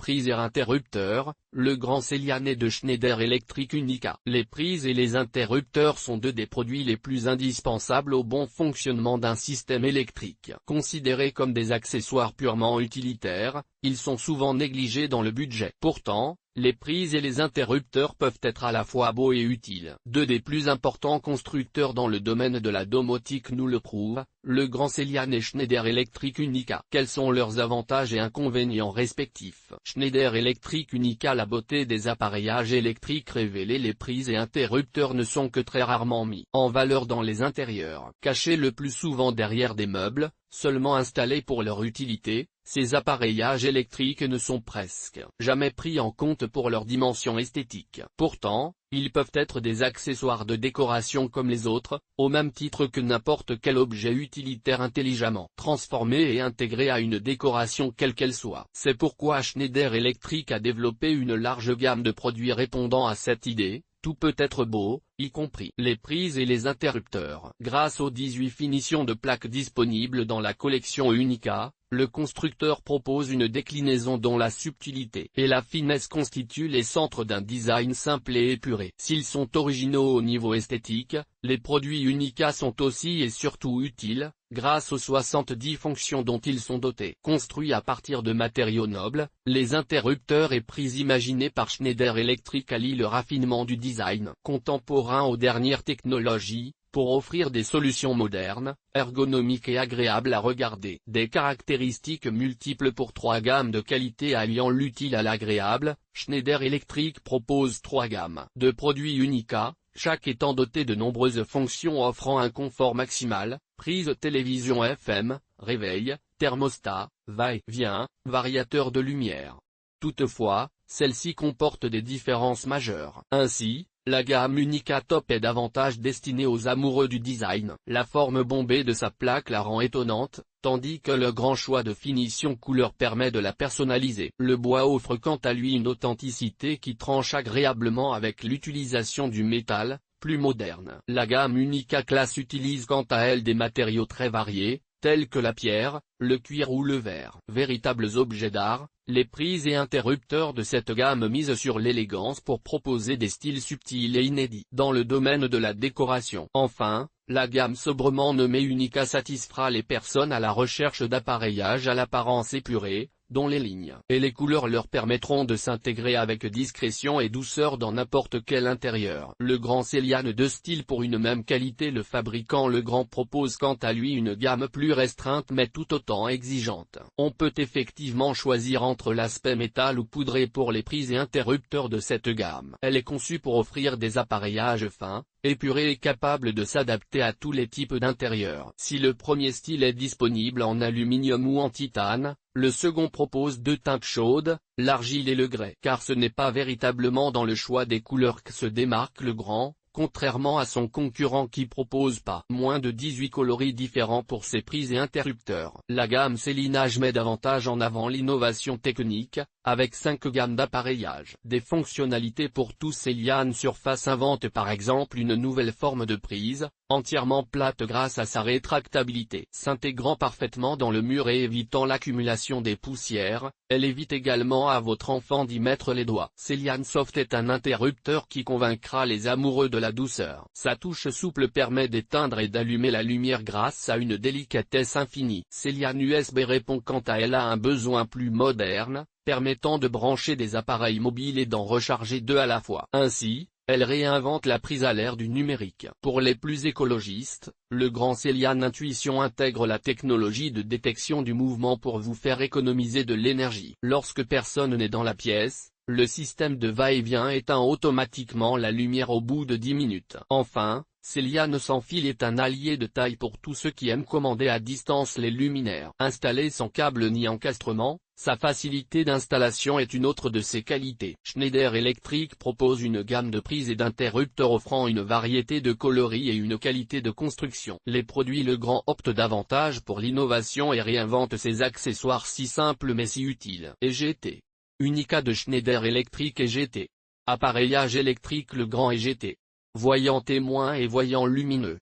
prises et interrupteurs, le grand Celiane de Schneider Electric Unica. Les prises et les interrupteurs sont deux des produits les plus indispensables au bon fonctionnement d'un système électrique. Considérés comme des accessoires purement utilitaires, ils sont souvent négligés dans le budget. Pourtant, les prises et les interrupteurs peuvent être à la fois beaux et utiles. Deux des plus importants constructeurs dans le domaine de la domotique nous le prouvent, le grand Celiane et Schneider Electric Unica. Quels sont leurs avantages et inconvénients respectifs? Schneider Electric Unica. La beauté des appareillages électriques révélés. Les prises et interrupteurs ne sont que très rarement mis en valeur dans les intérieurs. Cachés le plus souvent derrière des meubles, seulement installés pour leur utilité, ces appareillages électriques ne sont presque jamais pris en compte pour leur dimension esthétique. Pourtant, ils peuvent être des accessoires de décoration comme les autres, au même titre que n'importe quel objet utilitaire intelligemment transformé et intégré à une décoration quelle qu'elle soit. C'est pourquoi Schneider Electric a développé une large gamme de produits répondant à cette idée. Tout peut être beau, y compris les prises et les interrupteurs. Grâce aux 18 finitions de plaques disponibles dans la collection Unica, le constructeur propose une déclinaison dont la subtilité et la finesse constituent les centres d'un design simple et épuré. S'ils sont originaux au niveau esthétique, les produits Unica sont aussi et surtout utiles, grâce aux 70 fonctions dont ils sont dotés. Construits à partir de matériaux nobles, les interrupteurs et prises imaginés par Schneider Electric allient le raffinement du design contemporain aux dernières technologies, pour offrir des solutions modernes, ergonomiques et agréables à regarder. Des caractéristiques multiples pour 3 gammes de qualité alliant l'utile à l'agréable, Schneider Electric propose 3 gammes de produits Unica, chaque étant doté de nombreuses fonctions offrant un confort maximal: prise télévision FM, réveil, thermostat, va-et-vient, variateur de lumière. Toutefois, celle-ci comporte des différences majeures. Ainsi, la gamme Unica Top est davantage destinée aux amoureux du design. La forme bombée de sa plaque la rend étonnante, tandis que le grand choix de finition couleur permet de la personnaliser. Le bois offre quant à lui une authenticité qui tranche agréablement avec l'utilisation du métal, plus moderne. La gamme Unica Class utilise quant à elle des matériaux très variés, tels que la pierre, le cuir ou le verre. Véritables objets d'art, les prises et interrupteurs de cette gamme misent sur l'élégance pour proposer des styles subtils et inédits dans le domaine de la décoration. Enfin, la gamme sobrement nommée Unica satisfera les personnes à la recherche d'appareillages à l'apparence épurée, dont les lignes et les couleurs leur permettront de s'intégrer avec discrétion et douceur dans n'importe quel intérieur. Le grand Celiane de style pour une même qualité. Le fabricant Legrand propose quant à lui une gamme plus restreinte mais tout autant exigeante. On peut effectivement choisir entre l'aspect métal ou poudré pour les prises et interrupteurs de cette gamme. Elle est conçue pour offrir des appareillages fins, épurés et capables de s'adapter à tous les types d'intérieurs. Si le premier style est disponible en aluminium ou en titane, le second propose 2 teintes chaudes, l'argile et le grès. Car ce n'est pas véritablement dans le choix des couleurs que se démarque Legrand, contrairement à son concurrent qui propose pas moins de 18 coloris différents pour ses prises et interrupteurs. La gamme Celinage met davantage en avant l'innovation technique, avec 5 gammes d'appareillage. Des fonctionnalités pour tous. Celiane Surface invente par exemple une nouvelle forme de prise, entièrement plate grâce à sa rétractabilité. S'intégrant parfaitement dans le mur et évitant l'accumulation des poussières, elle évite également à votre enfant d'y mettre les doigts. Celiane Soft est un interrupteur qui convaincra les amoureux de la douceur. Sa touche souple permet d'éteindre et d'allumer la lumière grâce à une délicatesse infinie. Celiane USB répond quant à elle à un besoin plus moderne, permettant de brancher des appareils mobiles et d'en recharger 2 à la fois. Ainsi, elle réinvente la prise à l'ère du numérique. Pour les plus écologistes, le grand Celiane Intuition intègre la technologie de détection du mouvement pour vous faire économiser de l'énergie. Lorsque personne n'est dans la pièce, le système de va-et-vient éteint automatiquement la lumière au bout de 10 minutes. Enfin, Celiane sans fil est un allié de taille pour tous ceux qui aiment commander à distance les luminaires. Installé sans câble ni encastrement, sa facilité d'installation est une autre de ses qualités. Schneider Electric propose une gamme de prises et d'interrupteurs offrant une variété de coloris et une qualité de construction. Les produits Legrand optent davantage pour l'innovation et réinventent ses accessoires si simples mais si utiles. EGT. Unica de Schneider Electric EGT. Appareillage électrique Legrand EGT. Voyant témoin et voyant lumineux.